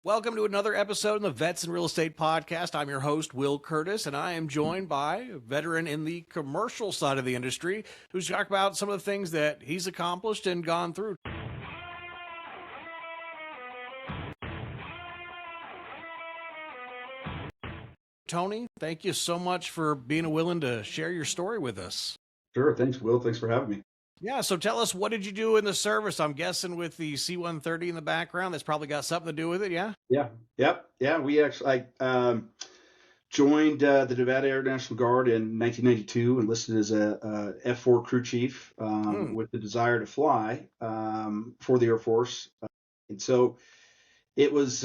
Welcome to another episode of the Vets in Real Estate Podcast. I'm your host, Will Curtis, and I am joined by a veteran in the commercial side of the industry who's talking about some of the things that he's accomplished and gone through. Tony, thank you so much for being willing to share your story with us. Sure. Thanks, Will. Thanks for having me. Yeah, so tell us, what did you do in the service? I'm guessing with the C-130 in the background, that's probably got something to do with it, yeah? Yeah. We actually, I joined the Nevada Air National Guard in 1992, enlisted as a F4 crew chief with the desire to fly for the Air Force. And so it was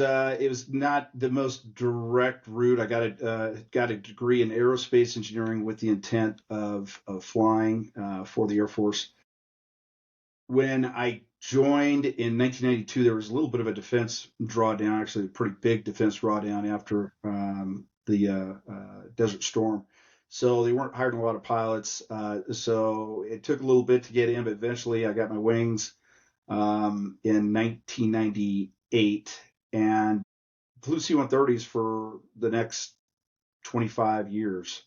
not the most direct route. I got a degree in aerospace engineering with the intent of flying for the Air Force. When I joined in 1992, there was a little bit of a defense drawdown, actually a pretty big defense drawdown after the Desert Storm. So they weren't hiring a lot of pilots. So it took a little bit to get in, but eventually I got my wings in 1998 and flew C-130s for the next 25 years.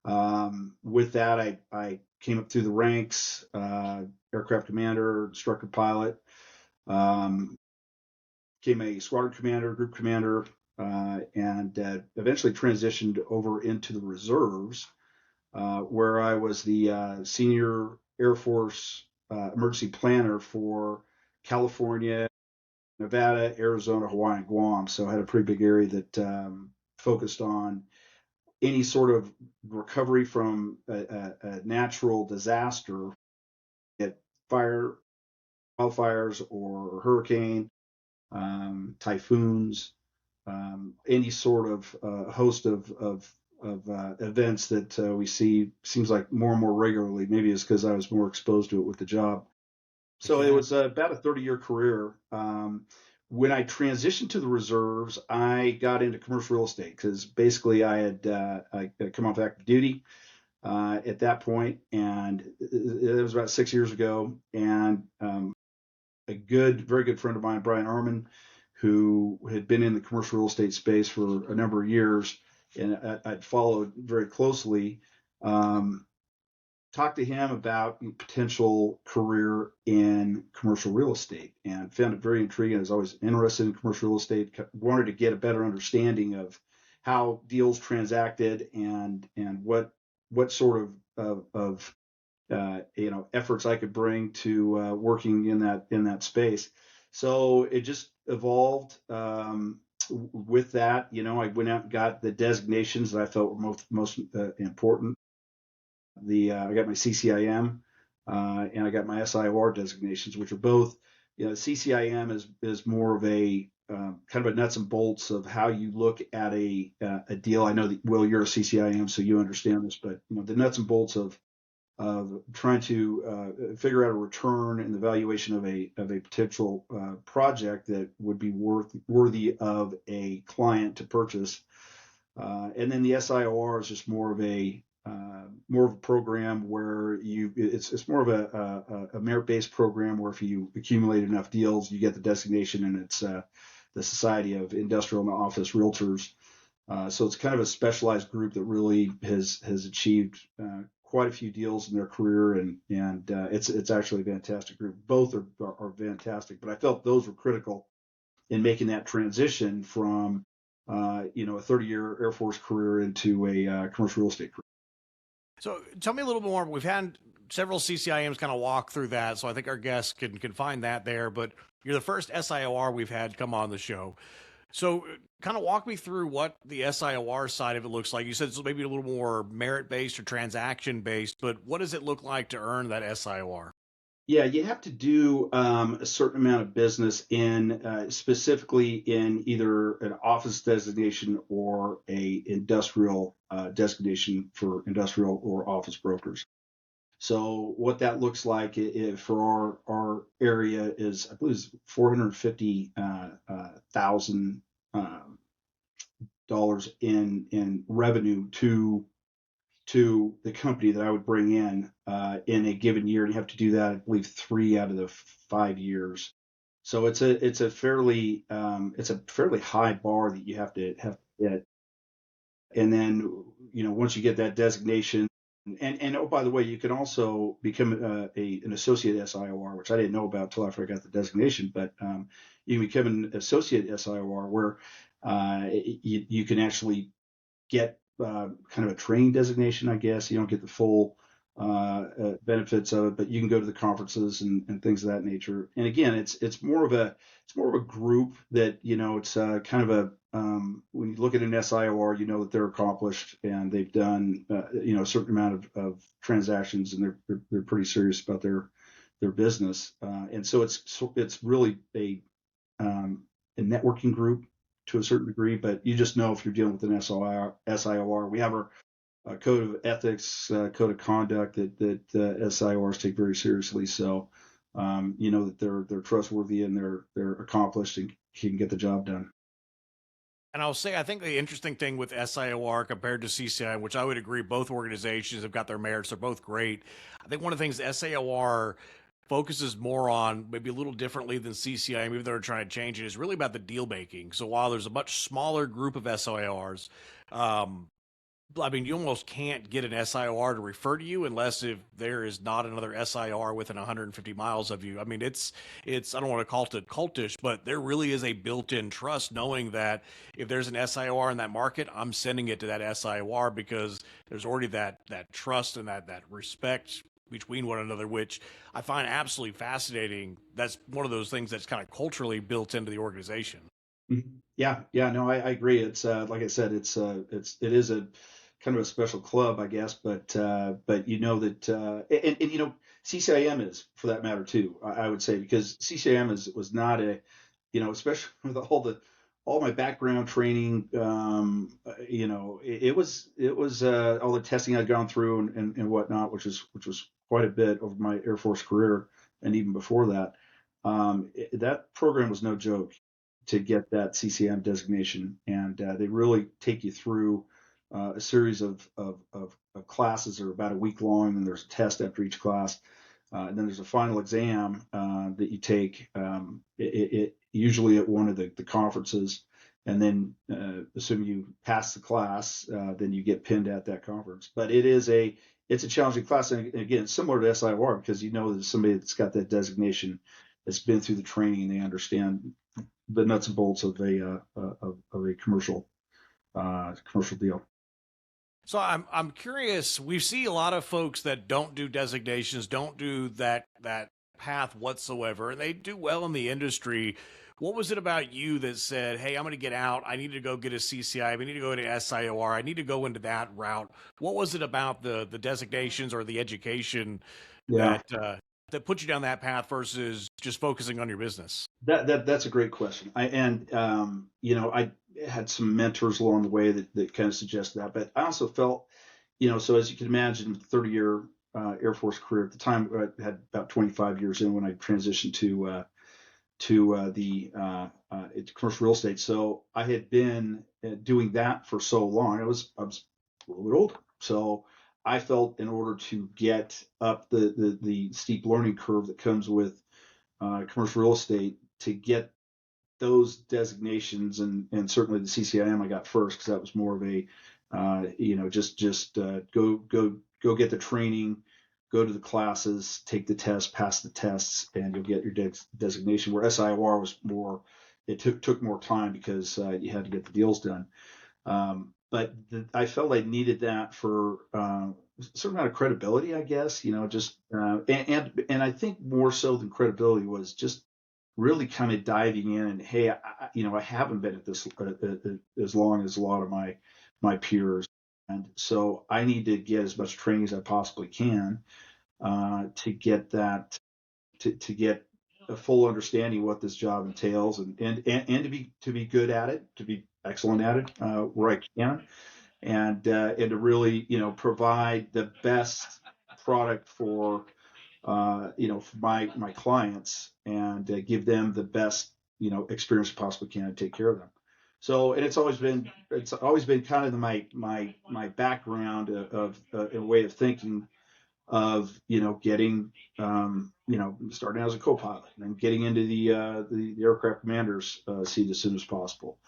With that, I came up through the ranks, aircraft commander, instructor pilot, became a squadron commander, group commander, and eventually transitioned over into the reserves, where I was the senior Air Force emergency planner for California, Nevada, Arizona, Hawaii, and Guam. So I had a pretty big area that focused on any sort of recovery from a natural disaster, fire, wildfires, or hurricane, typhoons, any sort of host of events that we see seems like more and more regularly. Maybe it's because I was more exposed to it with the job. So it was about a 30-year career. When I transitioned to the reserves, I got into commercial real estate because basically I had come off active duty at that point, and it was about 6 years ago. And a very good friend of mine, Brian Arman, who had been in the commercial real estate space for a number of years, and I'd followed very closely. Talked to him about potential career in commercial real estate and found it very intriguing. I was always interested in commercial real estate, wanted to get a better understanding of how deals transacted and what sort of efforts I could bring to working in that space. So it just evolved. With that, I went out and got the designations that I felt were most important. I got my CCIM and I got my SIOR designations, which are both, CCIM is more of a kind of a nuts and bolts of how you look at a deal. I know that, Will, you're a CCIM, so you understand this, but the nuts and bolts of trying to figure out a return and the valuation of a potential project that would be worthy of a client to purchase. And then the SIOR is just more of a program where it's more of a merit-based program where if you accumulate enough deals, you get the designation, and it's the Society of Industrial and Office Realtors. So it's kind of a specialized group that really has achieved quite a few deals in their career, and it's actually a fantastic group. Both are fantastic, but I felt those were critical in making that transition from a 30-year Air Force career into a commercial real estate career. So tell me a little more. We've had several CCIMs kind of walk through that, so I think our guests can find that there. But you're the first SIOR we've had come on the show. So kind of walk me through what the SIOR side of it looks like. You said it's maybe a little more merit-based or transaction-based, but what does it look like to earn that SIOR? Yeah, you have to do a certain amount of business in specifically in either an office designation or a industrial designation for industrial or office brokers. So what that looks like for our area is, I believe, is $450,000 in revenue to the company that I would bring in a given year, and you have to do that, I believe, 3 out of the 5 years. So it's a fairly high bar that you have to hit. And then, once you get that designation, and oh, by the way, you can also become an associate SIOR, which I didn't know about until after I got the designation. But you can become an associate SIOR where you can actually get kind of a training designation, I guess. You don't get the full benefits of it, but you can go to the conferences and things of that nature. And again, it's more of a group that it's kind of a when you look at an SIOR, you know that they're accomplished and they've done a certain amount of transactions, and they're pretty serious about their business. And so it's really a networking group to a certain degree, but you just know if you're dealing with an SIOR. We have our code of ethics, code of conduct that SIORs take very seriously. So you know that they're trustworthy and they're accomplished and can get the job done. And I'll say, I think the interesting thing with SIOR compared to CCI, which I would agree, both organizations have got their merits. They're both great. I think one of the things SIOR focuses more on, maybe a little differently than CCI, maybe they're trying to change it, is really about the deal making. So while there's a much smaller group of SIORs, um, I mean, you almost can't get an SIOR to refer to you unless if there is not another SIOR within 150 miles of you. I mean, it's I don't want to call it cultish, but there really is a built-in trust knowing that if there's an SIOR in that market, I'm sending it to that SIOR because there's already that trust and that respect between one another, which I find absolutely fascinating. That's one of those things that's kind of culturally built into the organization. Mhm. Yeah, yeah, no, I agree. It's like I said, it is a kind of a special club, I guess, but you know that and CCIM is for that matter too. I would say because CCIM was not a especially with all my background training, it was all the testing I'd gone through and whatnot, which was quite a bit over my Air Force career and even before that. That program was no joke to get that CCM designation, and they really take you through a series of classes that are about a week long, and there's a test after each class, and then there's a final exam that you take, usually at one of the conferences, and then assuming you pass the class, then you get pinned at that conference. But it's a challenging class, and again, it's similar to SIOR because you know there's somebody that's got that designation that's been through the training and they understand the nuts and bolts of a commercial deal. So I'm curious. We see a lot of folks that don't do designations, don't do that path whatsoever, and they do well in the industry. What was it about you that said, "Hey, I'm going to get out. I need to go get a CCI. I need to go to SIOR. I need to go into that route." What was it about the designations or the education Yeah, that put you down that path versus just focusing on your business? that's a great question. I had some mentors along the way that kind of suggested that, but I also felt, so as you can imagine, 30-year Air Force career at the time, I had about 25 years in when I transitioned to commercial real estate. So I had been doing that for so long. I was a little bit older, so I felt in order to get up the steep learning curve that comes with commercial real estate to get those designations and certainly the CCIM I got first because that was more of a just go get the training, go to the classes, take the test, pass the tests, and you'll get your designation. Where SIOR was more, it took more time because you had to get the deals done. But I felt I needed that for a certain amount of credibility, I guess. Just and I think more so than credibility was just really kind of diving in and hey, I haven't been at this as long as a lot of my peers, and so I need to get as much training as I possibly can to get that to get a full understanding of what this job entails and to be good at it, to be excellent at it where I can, and to really provide the best product for my clients and give them the best experience I possibly can to take care of them. So, and it's always been kind of my background of a way of thinking of getting starting out as a co-pilot and then getting into the aircraft commander's seat as soon as possible,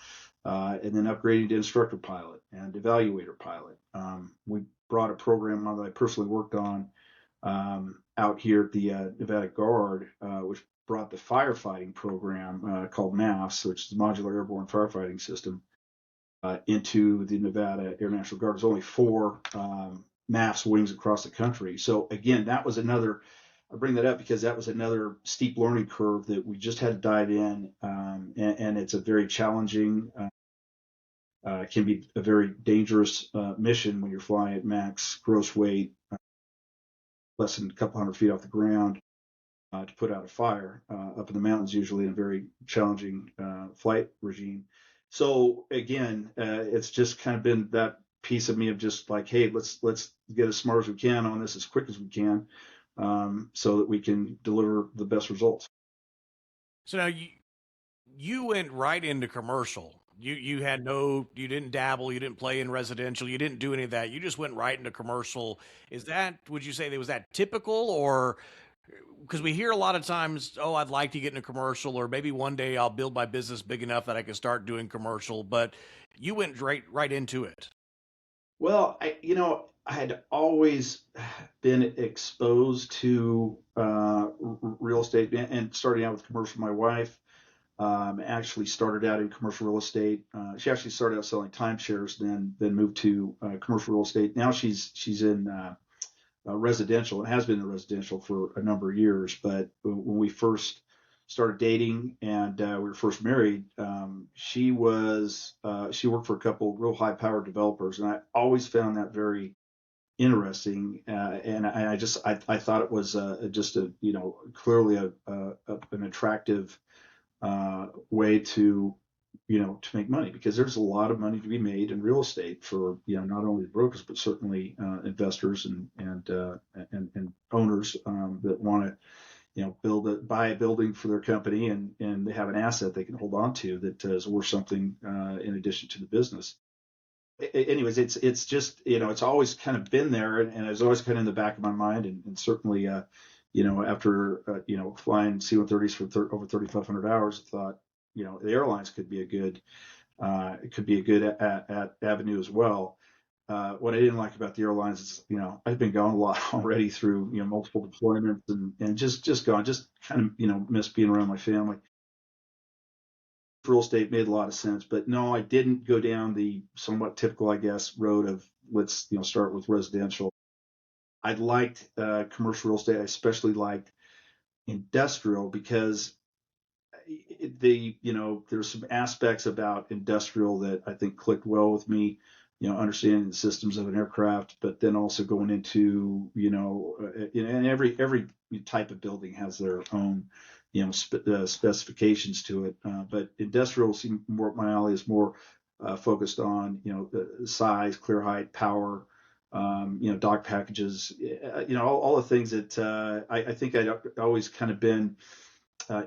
and then upgrading to instructor pilot and evaluator pilot. We brought a program on that I personally worked on out here at the Nevada Guard, which brought the firefighting program called MAFS, which is the Modular Airborne Firefighting System, into the Nevada Air National Guard. There's only 4 MAFS wings across the country. So again, that was another. I bring that up because that was another steep learning curve that we just had to dive in, and it's a very challenging. Can be a very dangerous mission when you're flying at max gross weight, less than a couple hundred feet off the ground, to put out a fire up in the mountains, usually in a very challenging flight regime. So again, it's just kind of been that piece of me of just like, hey, let's get as smart as we can on this as quick as we can, so that we can deliver the best results. So now you went right into commercial. You had you didn't dabble, you didn't play in residential, you didn't do any of that. You just went right into commercial. Would you say that was that typical, or because we hear a lot of times, oh, I'd like to get into commercial, or maybe one day I'll build my business big enough that I can start doing commercial, but you went right into it. Well, I had always been exposed to real estate, and starting out with commercial. My wife actually started out in commercial real estate. She actually started out selling timeshares, then moved to commercial real estate. Now she's in residential, and has been in residential for a number of years. But when we first started dating and we were first married, she worked for a couple real high powered developers, and I always found that very interesting. And I thought it was just a clearly an attractive way to to make money, because there's a lot of money to be made in real estate for not only brokers but certainly investors and owners that want to buy a building for their company, and they have an asset they can hold on to that is worth something in addition to the business. Anyways, it's just it's always kind of been there, and it's always kind of in the back of my mind, and certainly after flying C-130s for over 3,500 hours, I thought the airlines could be a good avenue as well. What I didn't like about the airlines is, I've been gone a lot already through, multiple deployments, and just kind of, miss being around my family. Real estate made a lot of sense, but no, I didn't go down the somewhat typical, I guess, road of let's, start with residential. I liked commercial real estate. I especially liked industrial because there's some aspects about industrial that I think clicked well with me, understanding the systems of an aircraft, but then also going into, and every type of building has their own, specifications to it. But industrial seemed more up my alley, is more focused on, the size, clear height, power, dock packages, all the things that I think I'd always kind of been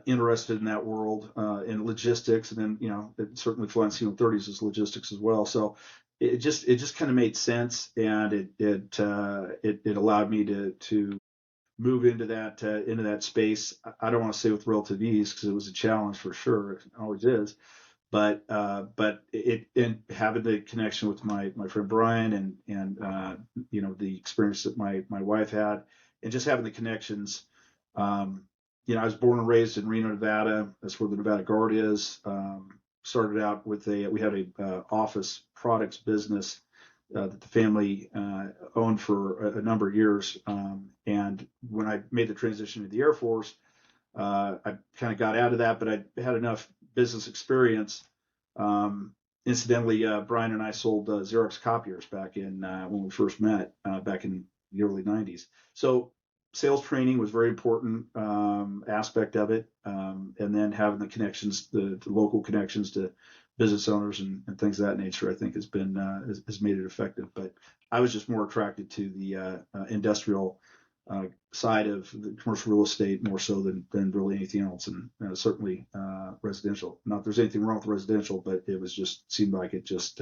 interested in that world, in logistics, and then certainly flying C-130s is logistics as well. So it just kind of made sense, and it allowed me to move into that space. I don't want to say with relative ease, because it was a challenge for sure. It always is. But and having the connection with my friend Brian, and the experience that my wife had, and just having the connections. I was born and raised in Reno, Nevada. That's where the Nevada Guard is. Started out with we had a office products business that the family owned for a number of years. And when I made the transition to the Air Force, I kind of got out of that, but I had enough business experience. Incidentally, Brian and I sold Xerox copiers back in when we first met back in the early 90s. So sales training was very important aspect of it, and then having the connections, the local connections to business owners and things of that nature, I think has been has made it effective. But I was just more attracted to the industrial side of the commercial real estate more so than really anything else, and certainly residential. Not that there's anything wrong with residential, but it was just seemed like it just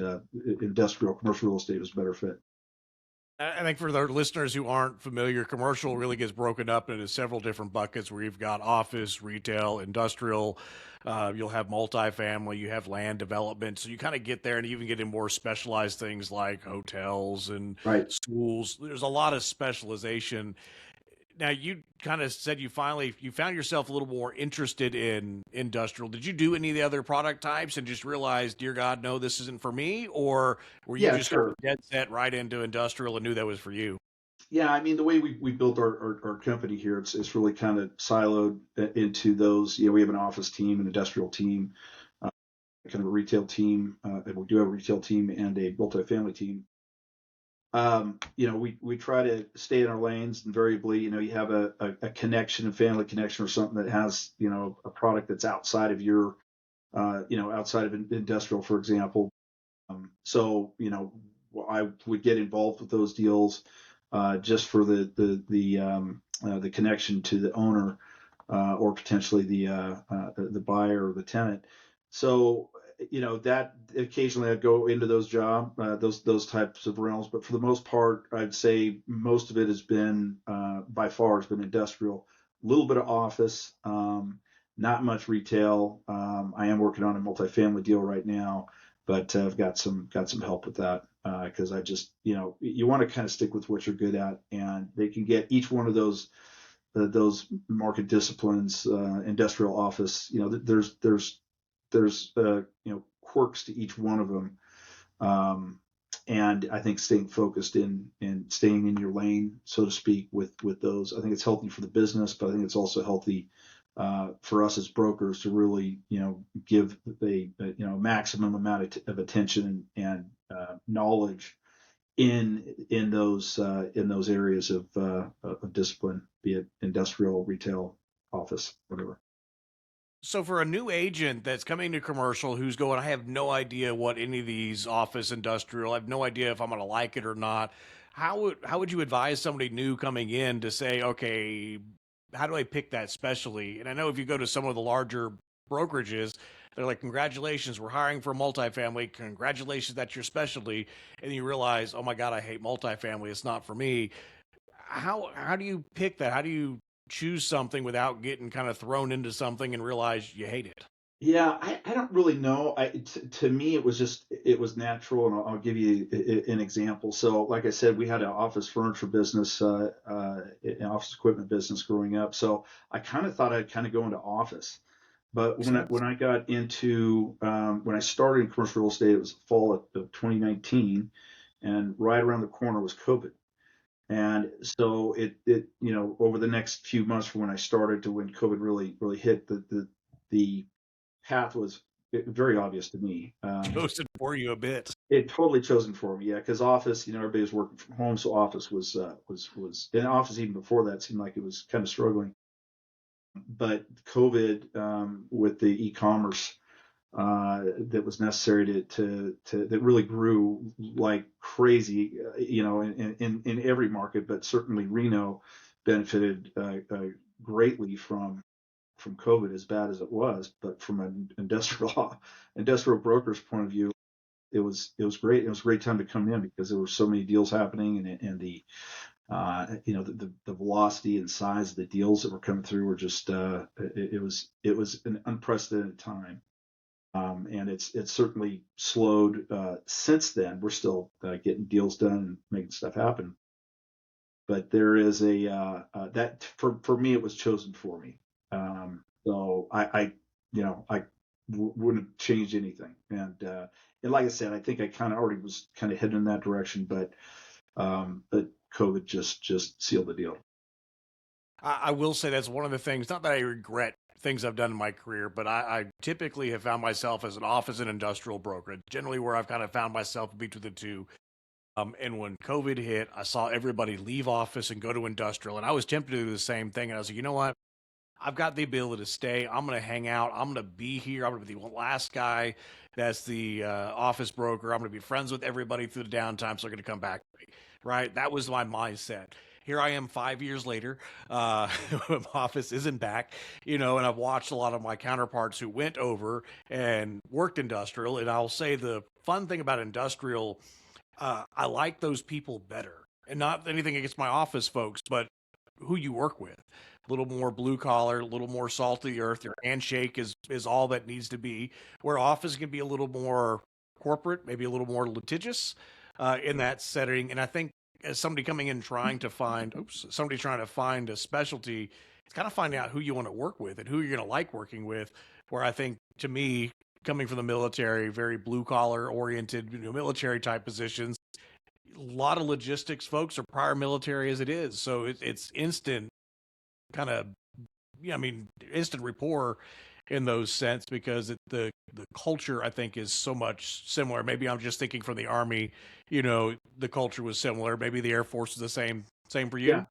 industrial commercial real estate was a better fit. I think for the listeners who aren't familiar, commercial really gets broken up into several different buckets where you've got office, retail, industrial. You'll have multifamily, you have land development. So you kind of get there and even get in more specialized things like hotels and Right. schools. There's a lot of specialization. Now you kind of said you found yourself a little more interested in industrial. Did you do any of the other product types and just realize, dear God, no, this isn't for me? Or were you Yeah, just kind sure. of dead set right into industrial and knew that was for you? Yeah, I mean, the way we built our company here, it's really kind of siloed into those. We have an office team, an industrial team, kind of a retail team, and we do have a retail team and a multifamily team. We try to stay in our lanes. Invariably, you have a connection, a family connection, or something that has, a product that's outside of your, outside of industrial, for example. I would get involved with those deals just for the connection to the owner or potentially the buyer or the tenant. So that occasionally I'd go into those types of realms, but for the most part, I'd say most of it has been by far has been industrial, a little bit of office, not much retail. I am working on a multifamily deal right now, but I've got some help with that because I just you want to kind of stick with what you're good at, and they can get each one of those market disciplines, industrial office. There's quirks to each one of them, and I think staying focused in staying in your lane, so to speak, with those. I think it's healthy for the business, but I think it's also healthy for us as brokers to really give a maximum amount of attention and knowledge in those areas of discipline, be it industrial, retail, office, whatever. So for a new agent that's coming to commercial who's going, I have no idea what any of these office industrial, I have no idea if I'm going to like it or not. How would you advise somebody new coming in to say, okay, how do I pick that specialty? And I know if you go to some of the larger brokerages, they're like, congratulations, we're hiring for multifamily. Congratulations, that's your specialty. And you realize, oh my God, I hate multifamily. It's not for me. How do you pick that? How do you choose something without getting kind of thrown into something and realize you hate it? Yeah, I don't really know. To me, it was natural, and I'll give you an example. So, like I said, we had an office furniture business, an office equipment business growing up. So I kind of thought I'd kind of go into office. But Makes when sense. I got into when I started in commercial real estate, it was fall of 2019, and right around the corner was COVID. And so it over the next few months from when I started to when COVID really hit, the path was very obvious to me. Chosen for you a bit. It totally chosen for me, yeah, because office, everybody was working from home, so office was in office even before that seemed like it was kind of struggling. But COVID, with the e-commerce that was necessary to that really grew like crazy, in every market, but certainly Reno benefited greatly from COVID, as bad as it was. But from an industrial broker's point of view, it was great. It was a great time to come in because there were so many deals happening, and the velocity and size of the deals that were coming through were just it was an unprecedented time. And it's certainly slowed since then. We're still getting deals done and making stuff happen, but there is a that for me it was chosen for me. So I wouldn't change anything. And like I said, I think I kind of already was kind of heading in that direction, but COVID just sealed the deal. I will say that's one of the things, not that I regret things I've done in my career, but I typically have found myself as an office and industrial broker. Generally, where I've kind of found myself between the two. And when COVID hit, I saw everybody leave office and go to industrial. And I was tempted to do the same thing. And I was like, you know what? I've got the ability to stay. I'm going to hang out. I'm going to be here. I'm going to be the last guy that's the office broker. I'm going to be friends with everybody through the downtime. So they're going to come back to me. Right. That was my mindset. Here I am 5 years later. Uh, office isn't back, and I've watched a lot of my counterparts who went over and worked industrial. And I'll say the fun thing about industrial, I like those people better. and not anything against my office folks, but who you work with. A little more blue collar, a little more salt of the earth. Your handshake is all that needs to be. Where office can be a little more corporate, maybe a little more litigious in that setting. And I think as somebody coming in trying to find, somebody trying to find a specialty, it's kind of finding out who you want to work with and who you're going to like working with. Where I think, to me, coming from the military, very blue collar oriented, military type positions, a lot of logistics folks are prior military as it is. So it's instant kind of, yeah, I mean, instant rapport in those sense because the culture I think is so much similar. Maybe I'm just thinking from the Army, the culture was similar. Maybe the Air Force is the same for Yeah, you.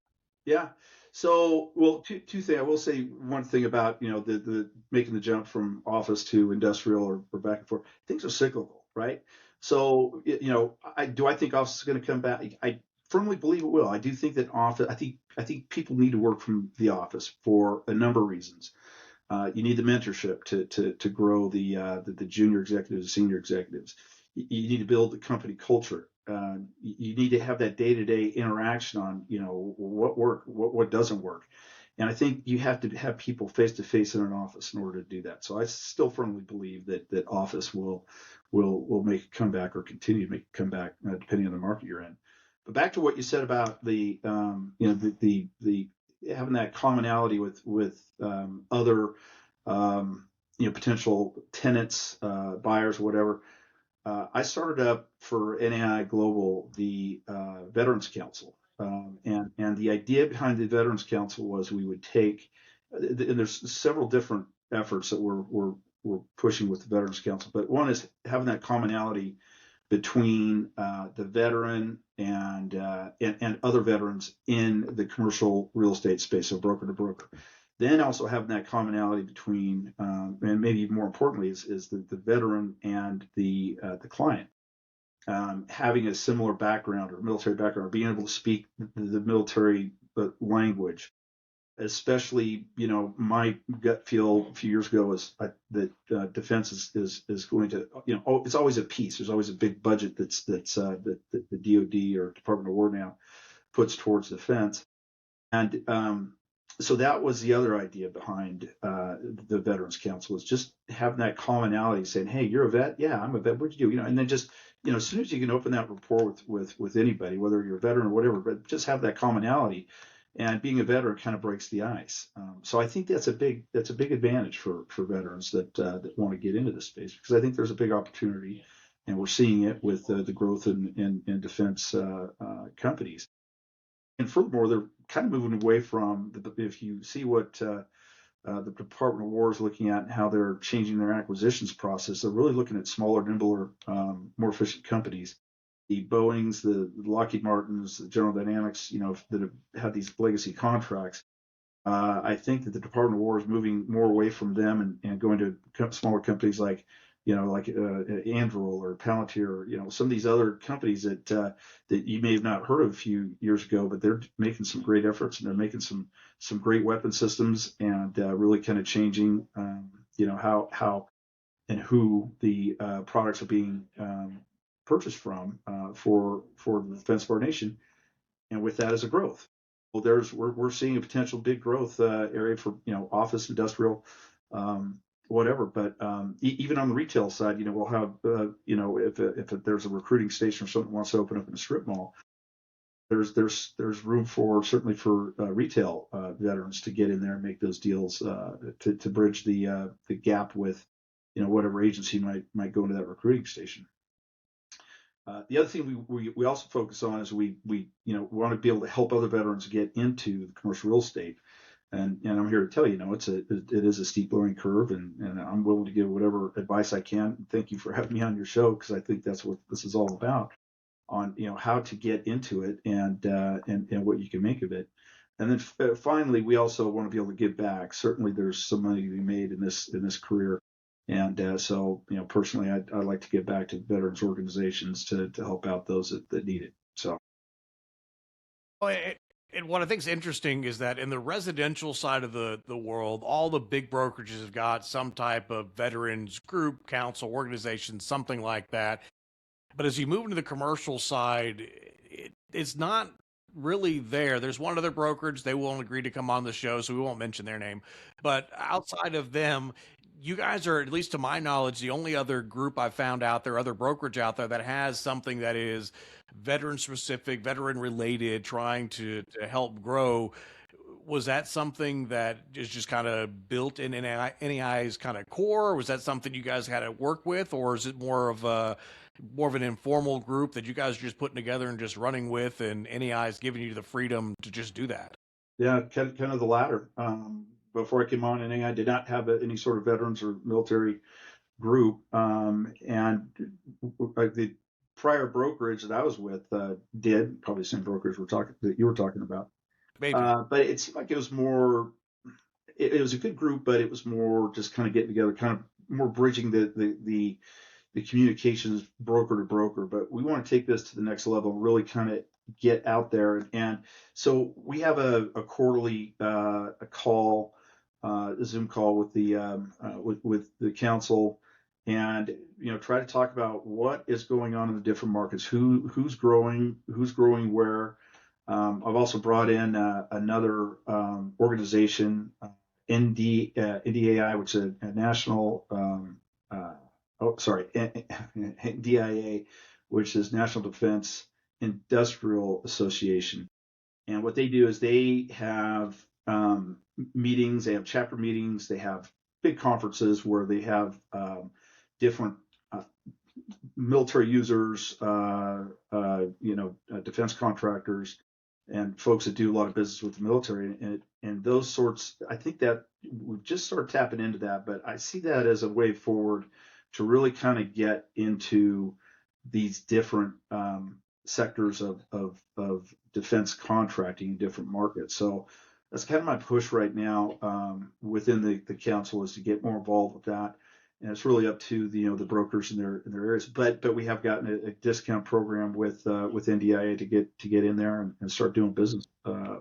yeah. So, well, two things. I will say one thing about the making the jump from office to industrial or back and forth. Things are cyclical, right? So, I think office is going to come back. I firmly believe it will. I do think that office. I think people need to work from the office for a number of reasons. You need the mentorship to grow the junior executives, senior executives. You need to build the company culture. You need to have that day-to-day interaction on what work, what doesn't work, and I think you have to have people face to face in an office in order to do that. So I still firmly believe that office will make a comeback or continue to make a comeback depending on the market you're in. But back to what you said about the having that commonality with other potential tenants, buyers, whatever. I started up for NAI Global the Veterans Council, and the idea behind the Veterans Council was we would take, and there's several different efforts that we're pushing with the Veterans Council, but one is having that commonality between the veteran and other veterans in the commercial real estate space, so broker to broker. Then also having that commonality between, and maybe even more importantly, is the veteran and the client having a similar background or military background, or being able to speak the military language. Especially, my gut feel a few years ago was that defense is going to, it's always a piece. There's always a big budget that the DoD or Department of War now puts towards defense, and so that was the other idea behind the Veterans Council, is just having that commonality, saying, "Hey, you're a vet. Yeah, I'm a vet. What'd you do?" And then just as soon as you can open that rapport with anybody, whether you're a veteran or whatever, but just have that commonality. And being a veteran kind of breaks the ice. So I think that's a big advantage for veterans that want to get into this space, because I think there's a big opportunity, and we're seeing it with the growth in defense companies. And furthermore, they're kind of moving away from if you see what the Department of War is looking at and how they're changing their acquisitions process, they're really looking at smaller, nimbler, more efficient companies. The Boeings, the Lockheed Martins, the General Dynamics, that have had these legacy contracts. I think that the Department of War is moving more away from them and going to smaller companies like Anduril or Palantir, some of these other companies that you may have not heard of a few years ago, but they're making some great efforts, and they're making some great weapon systems, and really kind of changing how and who the products are being purchased from for the defense of our nation, and with that as a growth. Well, we're seeing a potential big growth area for office, industrial, whatever. But even on the retail side, we'll have if there's a recruiting station or something wants to open up in a strip mall, there's room certainly for retail veterans to get in there and make those deals to bridge the gap with whatever agency might go into that recruiting station. The other thing we also focus on is we want to be able to help other veterans get into the commercial real estate, and I'm here to tell you, it is a steep learning curve, and I'm willing to give whatever advice I can. Thank you for having me on your show, because I think that's what this is all about, on how to get into it and what you can make of it. And then finally, we also want to be able to give back. Certainly, there's some money to be made in this career. And so, personally, I'd like to give back to veterans organizations to help out those that need it. So, And what I think is interesting is that in the residential side of the world, all the big brokerages have got some type of veterans group, council, organization, something like that. But as you move into the commercial side, it's not really there. There's one other brokerage. They won't agree to come on the show, so we won't mention their name. But outside of them, you guys are, at least to my knowledge, the only other group I've found out there, other brokerage out there that has something that is veteran specific, veteran related, trying to help grow. Was that something that is just kind of built in NAI's kind of core? Or was that something you guys had to work with, or is it more of an informal group that you guys are just putting together and just running with, and NEI is giving you the freedom to just do that? Yeah, kind of the latter. Before I came on, NAI did not have any sort of veterans or military group, and the prior brokerage that I was with did probably the same brokerage we're talking that you were talking about. Maybe. But it seemed like it was more. It was a good group, but it was more just kind of getting together, kind of more bridging the communications broker to broker. But we want to take this to the next level, really kind of get out there. And so we have a quarterly a call, a Zoom call with with the council, and try to talk about what is going on in the different markets, who's growing where. I've also brought in another organization, NDAI, which is a national, DIA, which is National Defense Industrial Association. And what they do is they have meetings, they have chapter meetings, they have big conferences where they have different military users, defense contractors, and folks that do a lot of business with the military, and those sorts. I think that we've just started tapping into that, but I see that as a way forward to really kind of get into these different sectors of defense contracting in different markets. So that's kind of my push right now within the council, is to get more involved with that. And it's really up to the brokers in their areas. But we have gotten a discount program with NDIA to get in there and start doing business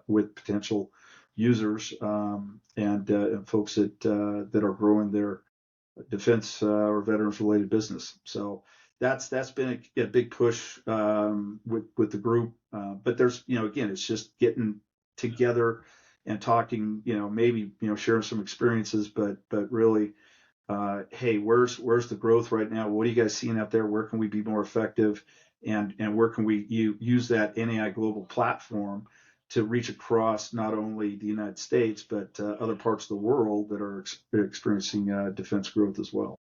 with potential users and folks that are growing their defense or veterans related business. So that's been a big push with the group. But there's again, it's just getting together and talking, maybe sharing some experiences, but really. Hey, where's the growth right now? What are you guys seeing out there? Where can we be more effective? And where can we use that NAI global platform to reach across not only the United States, but other parts of the world that are experiencing defense growth as well?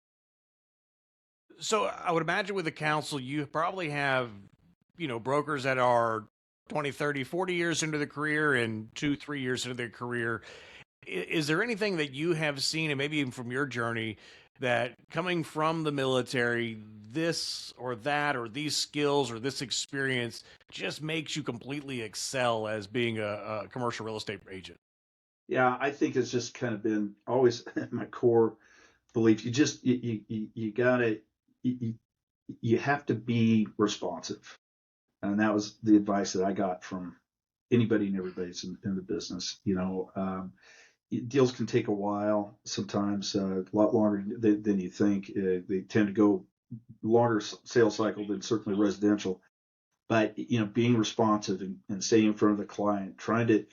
So I would imagine with the council, you probably have, brokers that are 20, 30, 40 years into the career and 2, 3 years into their career. Is there anything that you have seen, and maybe even from your journey, that coming from the military, this or that, or these skills or this experience just makes you completely excel as being a commercial real estate agent? Yeah, I think it's just kind of been always my core belief. You gotta you, you have to be responsive, and that was the advice that I got from anybody and everybody that's in the business. Deals can take a while, sometimes a lot longer than you think. They tend to go longer sales cycle than certainly residential. But being responsive and staying in front of the client, trying to,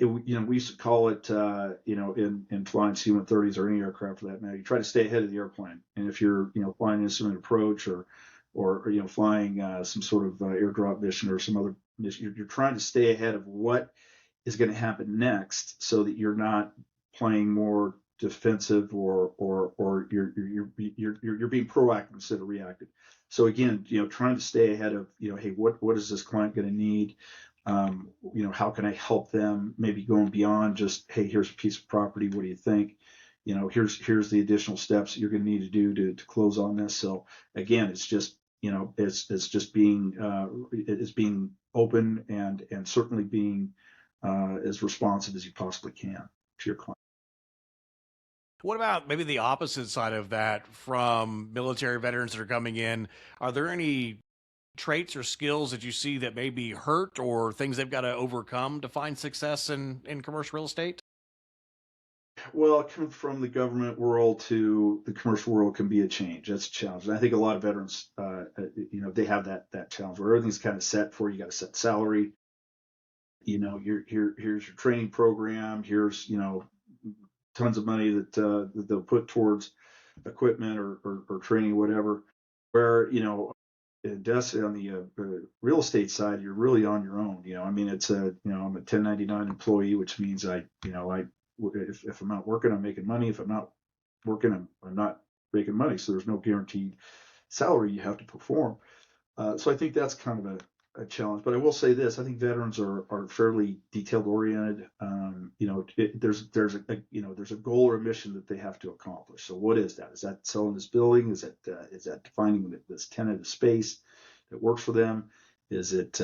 we used to call it, in flying C-130s or any aircraft for that matter, you try to stay ahead of the airplane. And if you're, flying an instrument approach or flying some sort of airdrop mission or some other mission, you're trying to stay ahead of what is going to happen next, so that you're not playing more defensive or you're being proactive instead of reactive. So again, trying to stay ahead of, hey, what is this client going to need? How can I help them? Maybe going beyond just, hey, here's a piece of property. What do you think? Here's the additional steps that you're going to need to do to close on this. So again, it's just, it's just being open and certainly being as responsive as you possibly can to your client. What about maybe the opposite side of that from military veterans that are coming in? Are there any traits or skills that you see that may be hurt, or things they've got to overcome to find success in commercial real estate? Well, coming from the government world to the commercial world can be a change. That's a challenge. And I think a lot of veterans, they have that challenge where everything's kind of set for you. You got to set salary. here's your training program. Here's, tons of money that they'll put towards equipment or training, whatever. Where, on the real estate side, you're really on your own. I mean, I'm a 1099 employee, which means if I'm not working, I'm making money. If I'm not working, I'm not making money. So there's no guaranteed salary you have to perform. So I think that's kind of a challenge. But I will say this: I think veterans are fairly detailed oriented. There's a goal or a mission that they have to accomplish. So what is that? Is that selling this building? Is that defining this tenant of space that works for them? Is it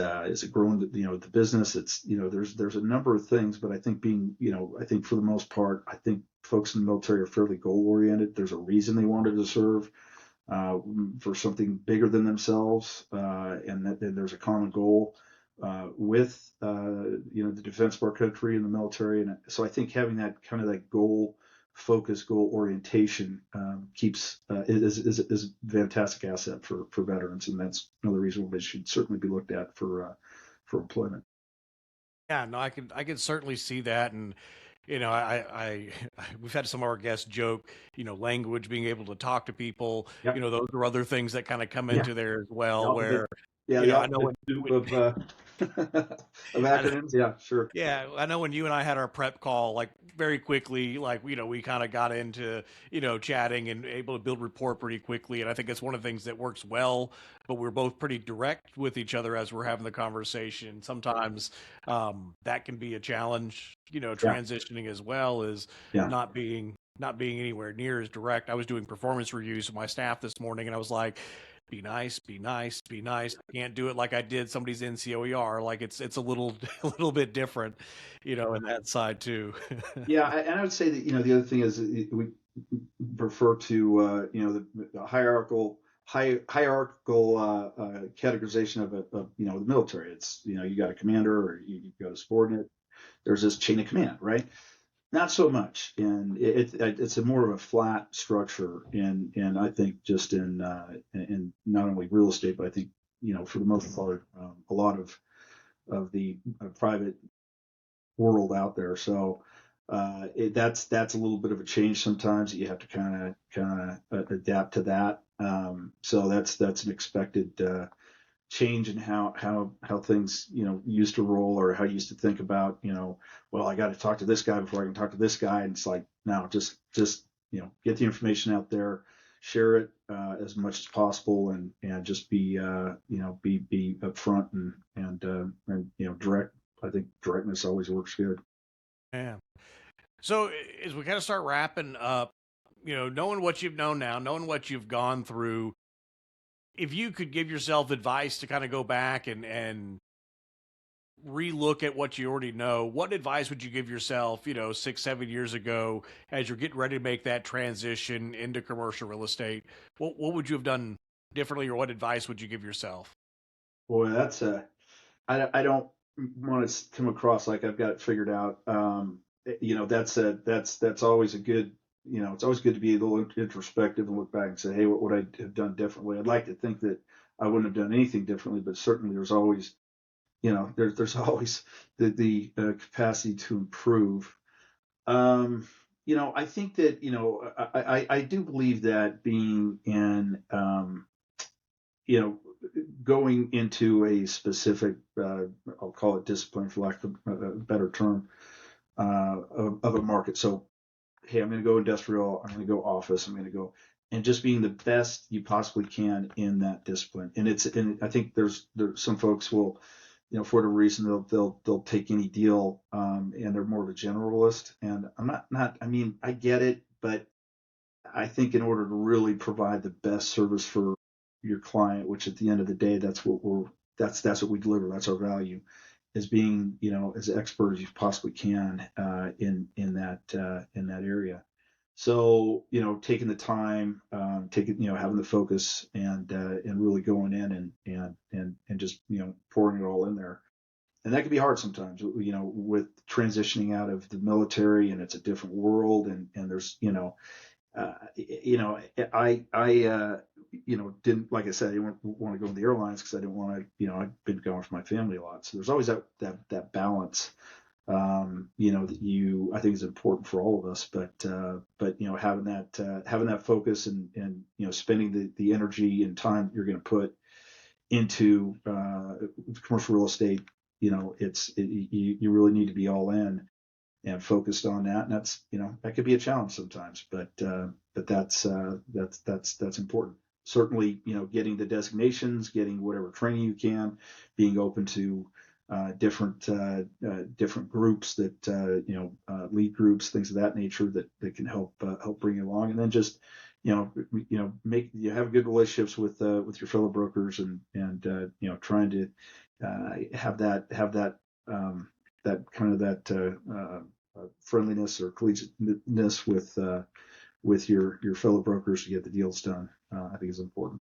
growing the business? It's there's a number of things. But I think I think for the most part, I think folks in the military are fairly goal oriented. There's a reason they wanted to serve. For something bigger than themselves, and there's a common goal with the defense of our country and the military, and so I think having that kind of that goal focus, goal orientation keeps is a fantastic asset for veterans, and that's another reason they should certainly be looked at for employment. Yeah, no, I can certainly see that, and we've had some of our guests joke, language, being able to talk to people, Yep. Those are other things that kind of come Yeah. into there as The well. alphabet. Where, Yeah, the I know alphabet when, soup when of of I, acronyms. Yeah, sure. yeah, I know when you and I had our prep call, like very quickly, like, we kind of got into, chatting and able to build rapport pretty quickly. And I think that's one of the things that works well, but we're both pretty direct with each other as we're having the conversation. Sometimes that can be a challenge, Yeah, transitioning as well as yeah. not being anywhere near as direct. I was doing performance reviews with my staff this morning, and I was like, be nice, be nice, be nice. I can't do it like I did somebody's NCOER. Like it's a little a little bit different, in that side too. Yeah, and I would say that the other thing is we refer to the hierarchical categorization of the military. It's you got a commander or you got a subordinate. There's this chain of command, right? Not so much, and it's a more of a flat structure, and I think just in not only real estate, but I think for the most part a lot of the private world out there. So that's a little bit of a change sometimes that you have to kind of adapt to that. So that's an expected change in how things used to roll, or how you used to think about well, I got to talk to this guy before I can talk to this guy, and it's like, no, just get the information out there, share it as much as possible, and just be be upfront and direct. I think directness always works good. Yeah. So as we kind of start wrapping up, knowing what you've known now, knowing what you've gone through, if you could give yourself advice to kind of go back and relook at what you already know, what advice would you give yourself, 6, 7 years ago, as you're getting ready to make that transition into commercial real estate? What would you have done differently, or what advice would you give yourself? Boy, that's a I don't want to come across like I've got it figured out. That's always a good, it's always good to be a little introspective and look back and say, hey, what would I have done differently? I'd like to think that I wouldn't have done anything differently, but certainly there's always, there's always the capacity to improve. I think that, I do believe that being in, you know, going into a specific, I'll call it discipline for lack of a better term, of a market. So, hey, I'm going to go industrial, I'm going to go office, I'm going to go, and just being the best you possibly can in that discipline. And I think there's some folks will, for whatever reason, they'll take any deal, and they're more of a generalist. And I'm not, I mean, I get it, but I think in order to really provide the best service for your client, which at the end of the day, that's what we deliver. That's our value, is being, as expert as you possibly can, in that area. So, taking the time, having the focus, and really going in and just, pouring it all in there. And that can be hard sometimes, with transitioning out of the military, and it's a different world, and there's, uh, you know, I didn't, like I said, I didn't want to go in the airlines because I didn't want to, I've been going with my family a lot. So there's always that balance, that I think is important for all of us. But having that focus and spending the energy and time you're going to put into commercial real estate, you really need to be all in and focused on that. And that could be a challenge sometimes, but that's important. Certainly, getting the designations, getting whatever training you can, being open to different groups that lead groups, things of that nature that can help bring you along, and then just make you have good relationships with your fellow brokers and trying to have that that kind of that friendliness or collegiateness with your fellow brokers to get the deals done. I think is important.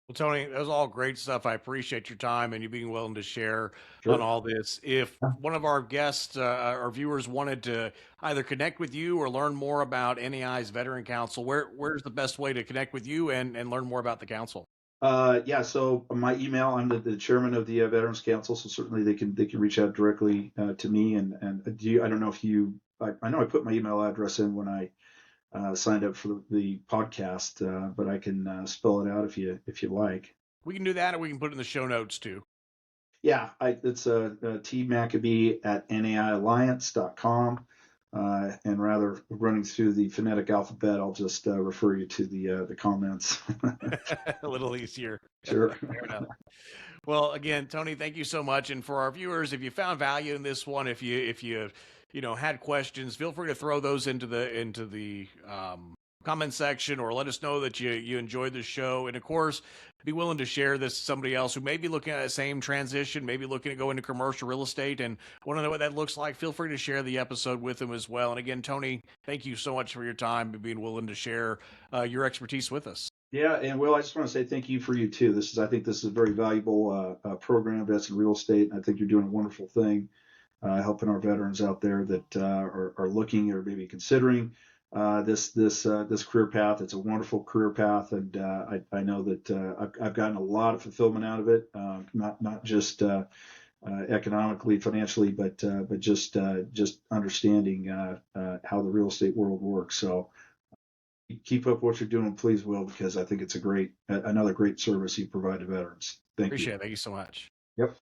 Well, Tony, that was all great stuff. I appreciate your time and you being willing to share on Sure. all this. If one of our guests or viewers wanted to either connect with you or learn more about NAI's Veteran Council, where's the best way to connect with you and learn more about the council? Yeah. So my email, I'm the chairman of the Veterans Council, so certainly they can reach out directly to me. And I don't know if I know I put my email address in when I signed up for the podcast, but I can spell it out if you like. We can do that, or we can put it in the show notes too. Yeah, it's T Machabee at naialliance.com. And rather running through the phonetic alphabet, I'll just refer you to the comments. A little easier. Sure. Fair enough. Well, again, Tony, thank you so much. And for our viewers, if you found value in this one, if you had questions, feel free to throw those into the comment section, or let us know that you enjoyed the show. And of course, be willing to share this to somebody else who may be looking at the same transition, maybe looking to go into commercial real estate and want to know what that looks like. Feel free to share the episode with them as well. And again, Tony, thank you so much for your time and being willing to share your expertise with us. Yeah, and Will, I just want to say thank you for you too. I think this is a very valuable program, Vets in Real Estate, and I think you're doing a wonderful thing, helping our veterans out there that are looking or maybe considering this career path. It's a wonderful career path, and I know that I've gotten a lot of fulfillment out of it, not just economically, financially, but just understanding how the real estate world works. So keep up what you're doing, please, Will, because I think it's another great service you provide to veterans. Thank you. Appreciate it. Thank you so much. Yep.